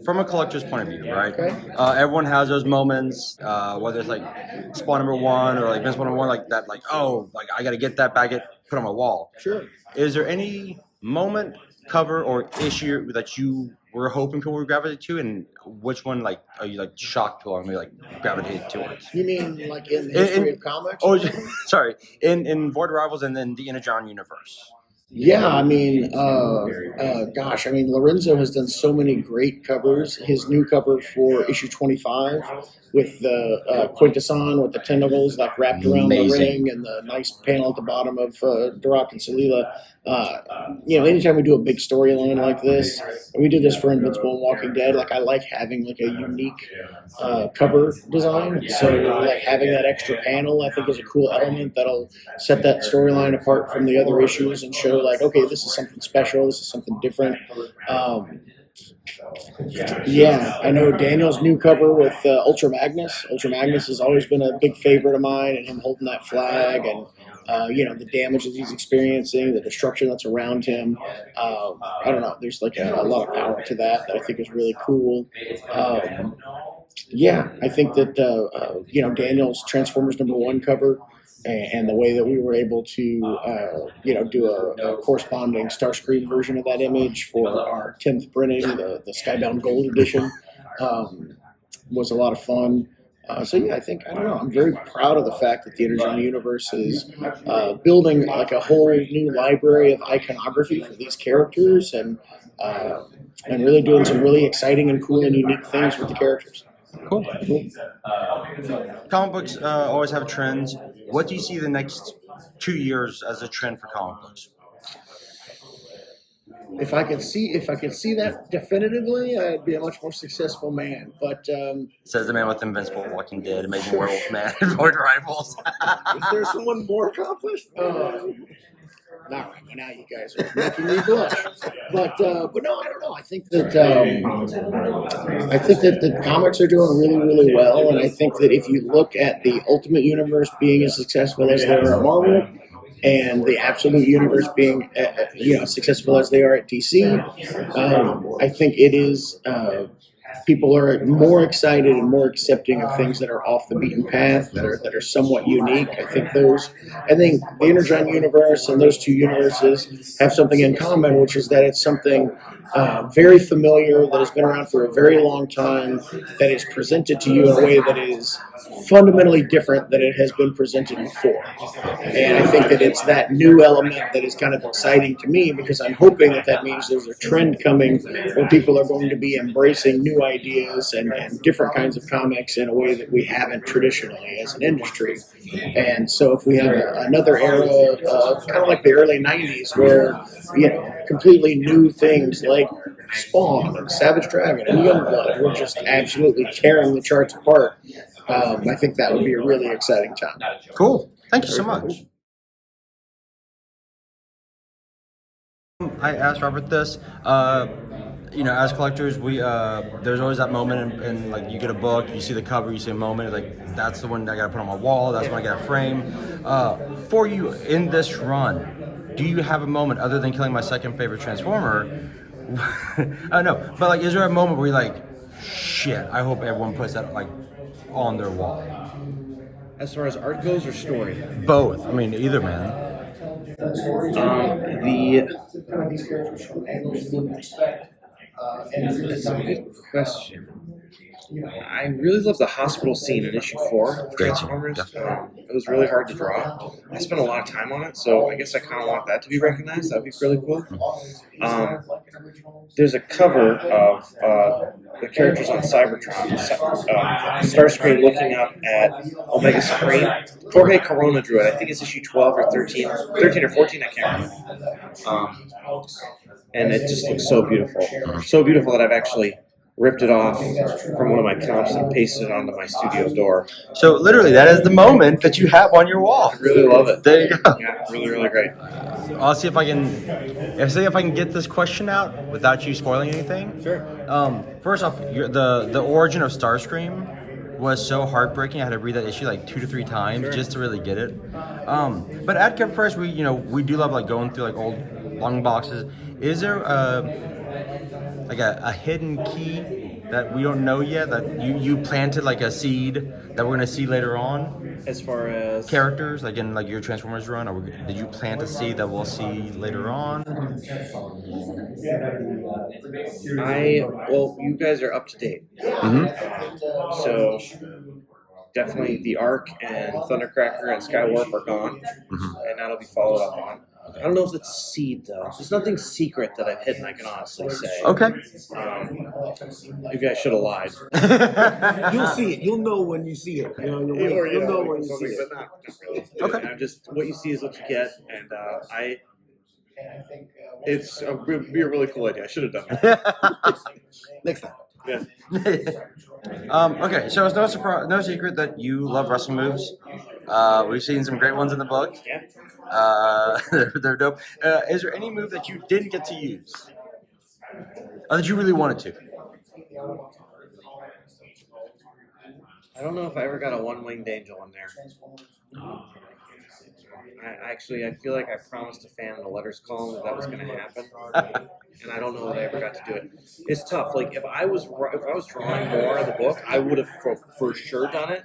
from a collector's point of view, right? Okay. Everyone has those moments, whether it's like Spawn number one or like Vince number one, like that, like oh, like I got to get that back, put on my wall. Sure. Is there any moment, cover, or issue that you were hoping people would gravitate to, and which one like are you like shocked to, or maybe like gravitate towards? You mean like in the history of comics? Oh, sorry, in Void Rivals and then the ENERGON universe. Yeah, I mean, gosh, I mean, Lorenzo has done so many great covers. His new cover for issue 25 with the Quintesson with the tentacles like wrapped around the ring and the nice panel at the bottom of Durak and Salila. Anytime we do a big storyline like this, and we do this for Invincible and Walking Dead, like I like having like a unique cover design. So like having that extra panel, I think is a cool element that'll set that storyline apart from the other issues and show like, okay, this is something special, this is something different. Yeah, I know Daniel's new cover with Ultra Magnus. Ultra Magnus has always been a big favorite of mine, and him holding that flag and the damage that he's experiencing, the destruction that's around him. I don't know. There's like a lot of power to that I think is really cool. I think that Daniel's Transformers #1 cover and the way that we were able to do a corresponding Starscream version of that image for our 10th printing, the Skybound Gold edition, was a lot of fun. I think, I don't know, I'm very proud of the fact that the ENERGON universe is building like a whole new library of iconography for these characters and really doing some really exciting and cool and unique things with the characters. Cool. Comic books always have trends. What do you see the next 2 years as a trend for comic books? If I could see that definitively, I'd be a much more successful man. But says the man with Invincible, Walking Dead, Amazing Werewolf Man, and Void Rivals. Is there someone more accomplished? Not right now, you guys are making me blush. But no, I don't know. I think that the comics are doing really, really well, and I think that if you look at the Ultimate Universe being as successful as they are at Marvel, and the Absolute Universe being successful as they are at DC, I think it is. People are more excited and more accepting of things that are off the beaten path, that are somewhat unique. I think the ENERGON universe and those two universes have something in common, which is that it's something very familiar, that has been around for a very long time, that is presented to you in a way that is fundamentally different than it has been presented before. And I think that it's that new element that is kind of exciting to me, because I'm hoping that means there's a trend coming where people are going to be embracing new ideas and different kinds of comics in a way that we haven't traditionally as an industry. And so if we have another era, kind of like the early 90s, where completely new things like Spawn and Savage Dragon and Youngblood were just absolutely tearing the charts apart, I think that would be a really exciting time. Cool. Thank you so much. I asked Robert this. As collectors, we there's always that moment, and like you get a book, you see the cover, you see a moment, like that's the one that I gotta put on my wall. That's when I gotta frame. For you in this run, do you have a moment other than killing my second favorite Transformer? I don't know, but like, is there a moment where you're like, shit, I hope everyone puts that like on their wall? As far as art goes or story? Both. I mean, either, man. That's a good question. I really love the hospital scene in issue 4 of Transformers. It was really hard to draw. I spent a lot of time on it, so I guess I kind of want that to be recognized. That would be really cool. There's a cover of the characters on Cybertron. Starscream looking up at Omega Supreme. Jorge Corona drew it. I think it's issue 12 or 13. 13 or 14, I can't remember. And it just looks so beautiful. So beautiful that I've actually ripped it off from one of my comps and pasted it onto my studio door. So literally, that is the moment that you have on your wall. I really love it. There you go. Yeah, really, really great. I'll see if I can get this question out without you spoiling anything. Sure. First off, the origin of Starscream was so heartbreaking. I had to read that issue like 2 to 3 times just to really get it. But at Kev First, we do love like going through like old long boxes. Is there a hidden key that we don't know yet, that you planted like a seed that we're gonna see later on? As far as Characters, like in like your Transformers run, did you plant a seed that we'll see later on? well, you guys are up to date. So definitely the Arc and Thundercracker and Skywarp are gone, and that'll be followed up on. I don't know if it's seed though. There's nothing secret that I've hidden. I can honestly say. Okay. You guys should have lied. You'll see it. You'll know when you see it. You know, you'll know when you see it. But not really. Okay. I'm just what you see is what you get, and it's a be a really cool idea. I should have done that. Next time. Yeah. Okay, so it's no surprise, no secret that you love wrestling moves. We've seen some great ones in the book. Yeah. They're dope. Is there any move that you didn't get to use, or that you really wanted to? I don't know if I ever got a one-winged angel in there. I feel like I promised a fan in the letters column that was going to happen, and I don't know that I ever got to do it. It's tough. Like if I was drawing more in the book, I would have for sure done it.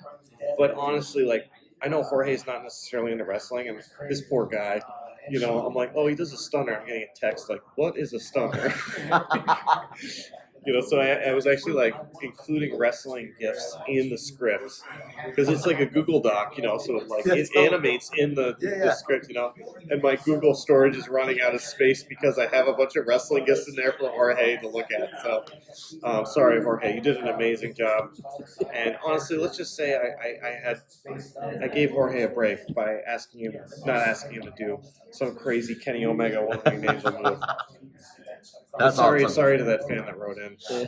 But honestly, like I know Jorge's not necessarily into wrestling, and this poor guy. You know, I'm like, oh, he does a stunner. I'm getting a text like, what is a stunner? You know, so I was actually like including wrestling gifs in the script because it's like a Google Doc, you know, so it animates in the script, you know, and my Google storage is running out of space because I have a bunch of wrestling gifs in there for Jorge to look at. So, sorry, Jorge, you did an amazing job. And honestly, let's just say I gave Jorge a break by not asking him to do some crazy Kenny Omega one-winged angel move. That's sorry to that fan that wrote in. So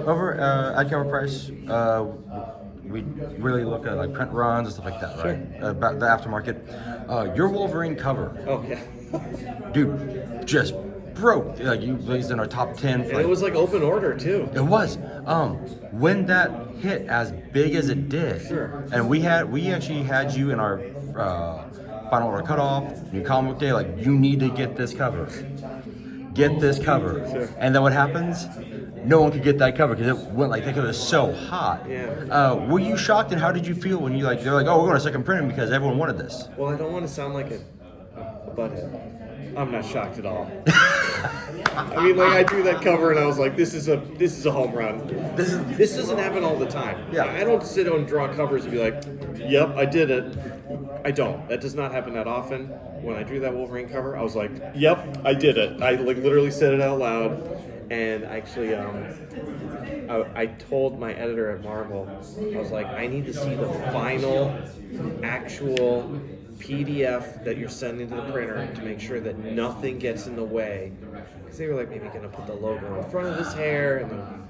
over at Cover Price, we really look at like print runs and stuff like that, right? About the aftermarket. Your Wolverine cover, Oh yeah, dude, just broke. Like you placed in our top 10. and it was like open order too. It was. When that hit as big as it did, Sure. and we actually had you in our final order cutoff, new comic book day. Like you need to get this cover. Get this cover. Sure. And then what happens? No one could get that cover because it went like that because it was so hot. Yeah. Were you shocked, and how did you feel when they're like, oh, we're going to second print it because everyone wanted this? Well, I don't want to sound like a butthead. I'm not shocked at all. I mean, like I drew that cover and I was like, this is a home run. This doesn't happen all the time. Yeah. I don't sit and draw covers and be like, yep, I did it. I don't. That does not happen that often. When I drew that Wolverine cover, I was like, yep, I did it. I like literally said it out loud. And actually, I told my editor at Marvel, I was like, I need to see the final actual PDF that you're sending to the printer to make sure that nothing gets in the way. Because they were like, maybe going to put the logo in front of his hair. And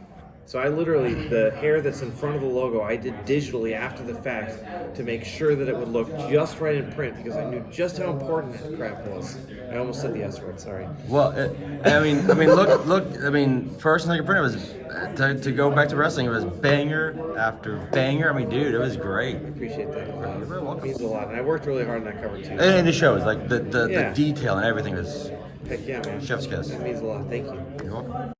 so I literally, the hair that's in front of the logo, I did digitally after the fact to make sure that it would look just right in print because I knew just how important that crap was. I almost said the S word, sorry. Well, look. I mean, first and second print, it was to go back to wrestling. It was banger after banger. I mean, dude, it was great. I appreciate that. You're very welcome. It means a lot. And I worked really hard on that cover too. And the shows, like the Yeah. detail and everything was Heck yeah, man. chef's kiss. It means a lot. Thank you. You're welcome.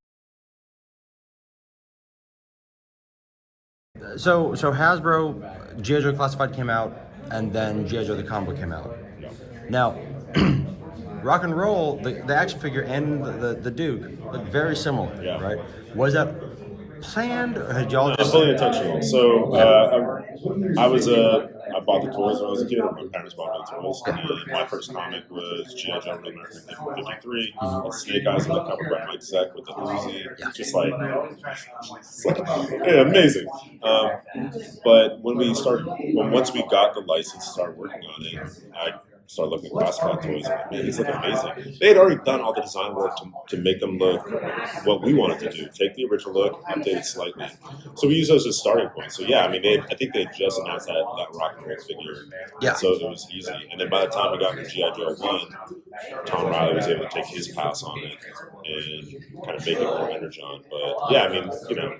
So Hasbro, G.I. Joe Classified came out, and then G.I. Joe the Combo came out. Now, Rock and Roll, the action figure and the Duke look very similar, right? Was that planned, or had y'all just... Fully intentional. So I bought the toys when I was a kid. My parents bought me the toys. And my first comic was G.I. Joe Real American Hero 53. Snake Eyes on the cover by Mike Zeck with the Uzi. Just like, amazing. But once we got the license, started working on it, I started looking at classified toys. And man, these look amazing. They had already done all the design work to make them look what we wanted to do. Take the original look, update it slightly. So we use those as starting points. So yeah, I mean, I think they just announced that Rock and Roll figure. Yeah. So it was easy. And then by the time we got to G.I. Joe 1, Tom Riley was able to take his pass on it. and kind of make it more energon. But yeah, I mean, you know,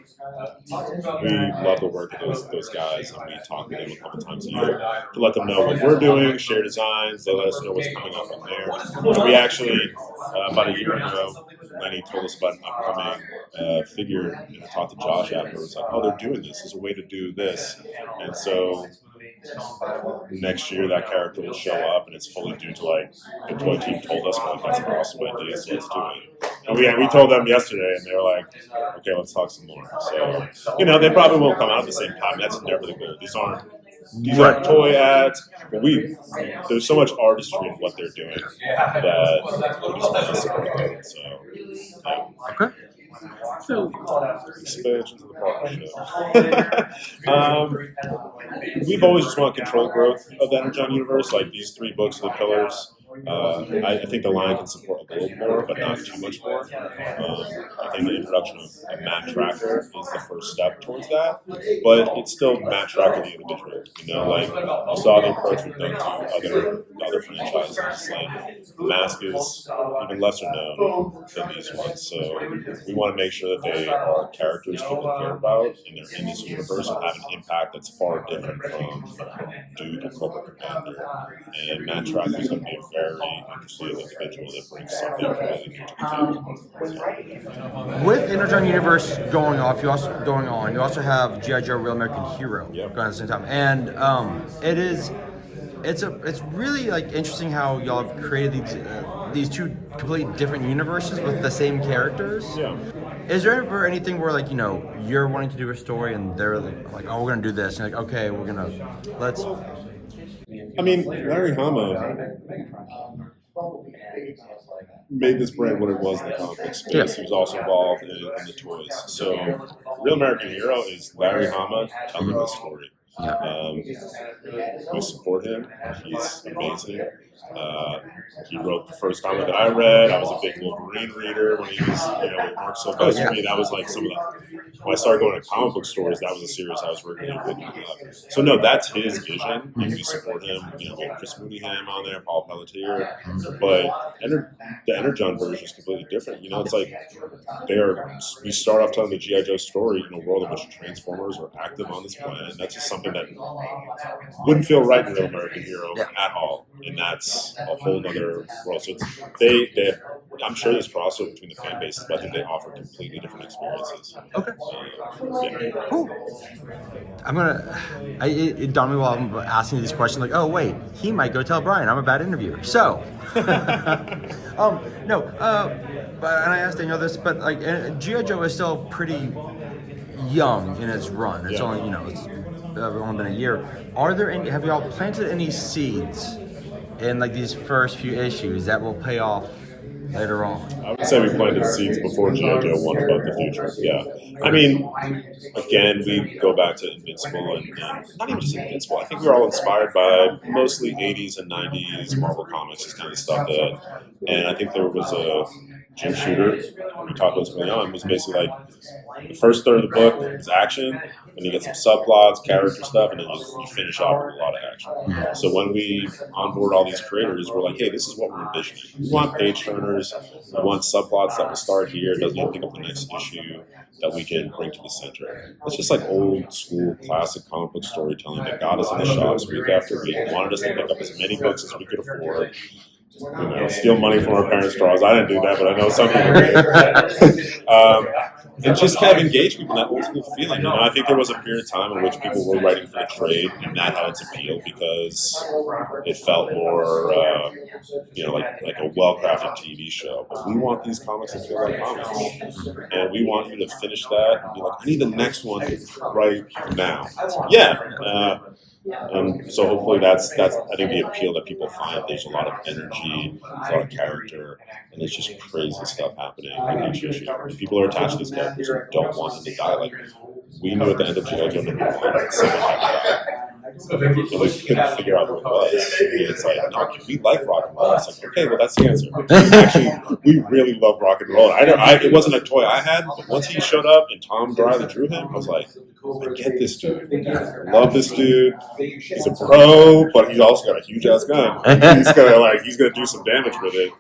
we love the work of those guys, and we talk with them a couple times a year to let them know what we're doing, share designs. They let us know what's coming up from there. And we actually, about a year ago, Lenny told us about an upcoming figure, and I talked to Josh after. It was like, oh, they're doing this. There's a way to do this. And so next year that character will show up, and it's fully due to like the toy team told us, like, that's an awesome idea, so let's do it. And we told them yesterday, and they were like, okay, let's talk some more. So, you know, they probably won't come out at the same time. That's never the goal. These aren't toy ads, but there's so much artistry in what they're doing that we just want to support them. So, yeah. Okay. So, Expansion to the partnership. We've always just wanted controlled growth of the ENERGON universe. Like these 3 books are the pillars. I think the line can support a little more, but not too much more. I think the introduction of a map tracker is the first step towards that, but it's still map tracking the individual. You know, like you saw the approach we've done to other franchises. Like Mask is even lesser known than these ones, so we want to make sure that they are characters people care about, and they're in this universe and have an impact that's far different from Duke and Cobra Commander. And map tracking is going to be a very interesting individual that brings something really new to the table. With Energon Universe going on, you also have G.I. Joe Real American Hero Yep. going at the same time, and it's really like interesting how y'all have created these 2 completely different universes with the same characters. Yeah. Is there ever anything where, like, you know, you're wanting to do a story and they're like, oh, we're gonna do this, and like, okay, let's. I mean, Larry Hama made this brand what it was in the comic book space. Yeah. He was also involved in the toys. So, Real American Hero is Larry Hama telling the story. We support him. He's amazing. He wrote the first comic that I read. I was a big Wolverine reader when he was, with Mark Silvestri. That was like some of the. When I started going to comic book stores, that was a series I was really picking up. So no, that's his vision, and we support him. We have Chris Mooneyham on there, Paul Pelletier, but the Energon version is completely different. It's like we start off telling the G.I. Joe story in a world in which Transformers are active on this planet, and that's just something that wouldn't feel right in Real American Hero at all, and that's a whole other world. So I'm sure there's crossover between the fan bases, but I think they offer completely different experiences. Okay. Yeah. Cool. It dawned me while I'm asking these questions, like, oh wait, he might go tell Brian I'm a bad interviewer. So, but and I asked Daniel this, but like, G.I. Joe is still pretty young in its run. It's only, it's only been a year. Have y'all planted any seeds in like these first few issues that will pay off later on? I would say we planted seeds before G.I. Joe 1 about the future. Yeah. I mean, again, we go back to Invincible and not even just Invincible. I think we were all inspired by mostly 80s and 90s Marvel Comics, this kind of stuff. And I think there was a Jim Shooter, we talked about this early on, was basically like the first third of the book is action, and you get some subplots, character stuff, and then you finish off with a lot of action. So when we onboard all these creators, we're like, hey, this is what we're envisioning. We want page turners, we want subplots that will start here, doesn't even pick up the next issue, that we can bring to the center. It's just like old school classic comic book storytelling that got us in the shops week after week, wanted us to pick up as many books as we could afford, steal money from our parents' drawers. I didn't do that, but I know some people did. And just kind of engage people in that old school feeling. I think there was a period of time in which people were writing for the trade, and that had its appeal because it felt more, like a well-crafted TV show. But we want these comics to feel like comics, and we want you to finish that and be like, I need the next one right now. Yeah. And so hopefully that's I think the appeal that people find. There's a lot of energy, there's a lot of character, and there's just crazy stuff happening in each issue. And people are attached to these characters and don't want them to die. Like we knew at the end of G.I. Joe number 1, someone had to die. And we couldn't figure out who it was. And it's like, no, we like rock and roll. It's like, okay, well that's the answer. Actually, we really love rock and roll. It wasn't a toy I had, but once he showed up and Tom Driley drew him, I was like, I get this dude. I love this dude. He's a pro, but he's also got a huge ass gun. He's gonna do some damage with it.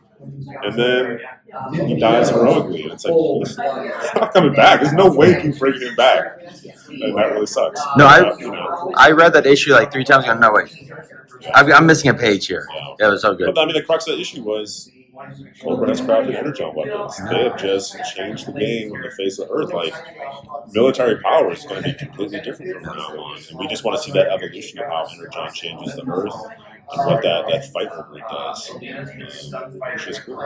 and then he dies heroically, and it's like he's not coming back. There's no way you can bring him back, and that really sucks. No, You I read that issue like 3 times. No, wait, I'm missing a page here. That was so good. But I mean, the crux of the issue was Cobra has crafted energon weapons. They have just changed the game on the face of the earth. Like, military power is going to be completely different from now on, and we just want to see that evolution of how energon changes the earth and what that fight over it does. Which is cool.